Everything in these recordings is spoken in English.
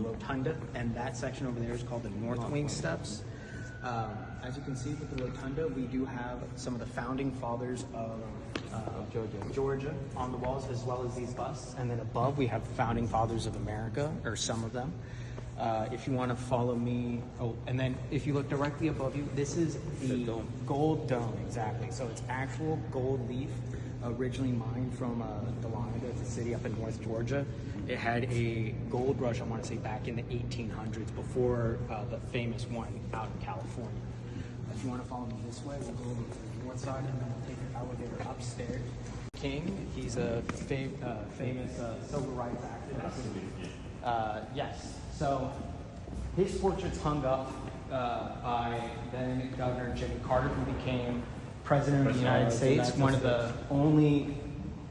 the rotunda, and that section over there is called the North Wing Steps. As you can see with the rotunda, we do have some of the founding fathers of Georgia on the walls, as well as these busts. And then above, we have founding fathers of America, or some of them. If you want to follow me, and then if you look directly above you, this is the gold dome, exactly. So it's actual gold leaf, originally mined from Delano, that's a city up in North Georgia. It had a gold rush, I want to say, back in the 1800s, before the famous one out in California. If you want to follow me this way, we'll go over to the north side, and then we'll take the elevator upstairs. King, he's a famous civil rights activist. Yes. So his portrait's hung up by then Governor Jimmy Carter, who became President of the United States, one of the only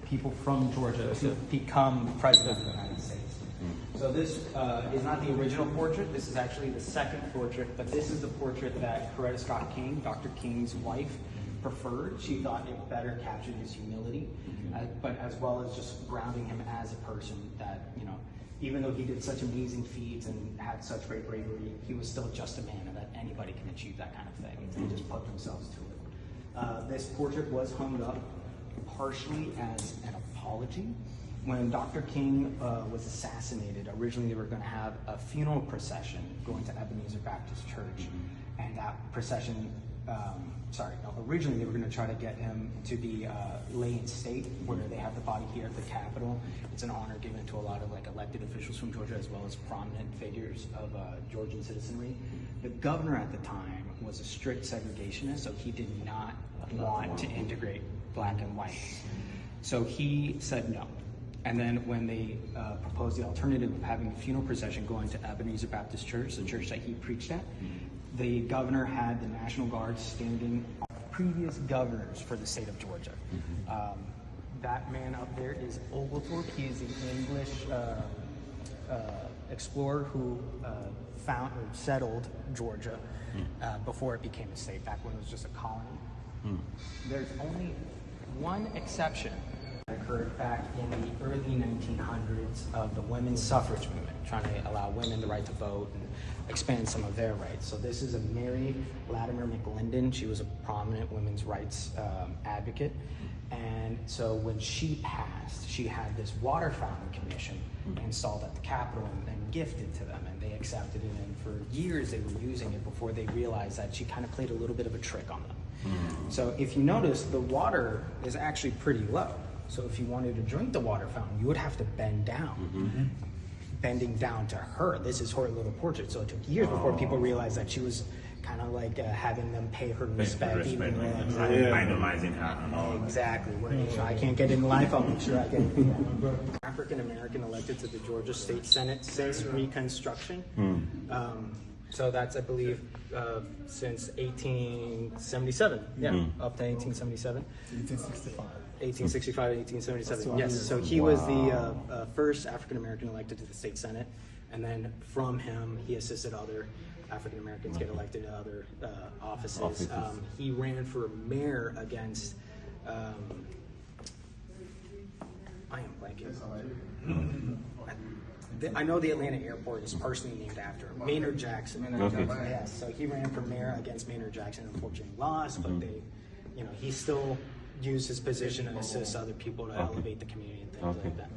people from Georgia to become President of the United States. So this is not the original portrait. This is actually the second portrait, but this is the portrait that Coretta Scott King, Dr. King's wife, preferred. She thought it better captured his humility, but as well as just grounding him as a person that, you know, even though he did such amazing feats and had such great bravery, he was still just a man, and that anybody can achieve that kind of thing if they just put themselves to it. This portrait was hung up partially as an apology. When Dr. King was assassinated, originally they were going to have a funeral procession going to Ebenezer Baptist Church, and that procession, originally they were going to try to get him to be lay in state, where they have the body here at the Capitol. It's an honor given to a lot of like elected officials from Georgia, as well as prominent figures of Georgian citizenry. The governor at the time was a strict segregationist, so he did not want to integrate black and white. So he said no. And then when they proposed the alternative of having a funeral procession going to Ebenezer Baptist Church, the church that he preached at, the governor had the National Guard standing on previous governors for the state of Georgia. That man up there is Oglethorpe. He is the English explorer who found or settled Georgia before it became a state, back when it was just a colony. There's only one exception that occurred back in the early 1900s of the women's suffrage movement, trying to allow women the right to vote and expand some of their rights. So this is a Mary Latimer McLendon. She was a prominent women's rights advocate. And so when she passed, she had this water fountain commission installed at the Capitol and gifted to them, and they accepted it. And for years they were using it before they realized that she kind of played a little bit of a trick on them. So if you notice, the water is actually pretty low. So if you wanted to drink the water fountain, you would have to bend down. Bending down to her. This is her little portrait. So it took years before people realized that she was kind of like having them pay her respect. Idolizing her. Exactly. I can't get in life, I'll make sure I get African American elected to the Georgia State Senate since Reconstruction. So that's, I believe, since 1877. Up to 1877. 1865, 1877. Yes. So he was the first African American elected to the state Senate, and then from him, he assisted other African Americans get elected to other offices. He ran for mayor against. I am blanking. I know the Atlanta airport is personally named after him, Maynard Jackson. Yes, so he ran for mayor against Maynard Jackson, unfortunately lost, but they, he still used his position to assist other people to elevate the community and things like that.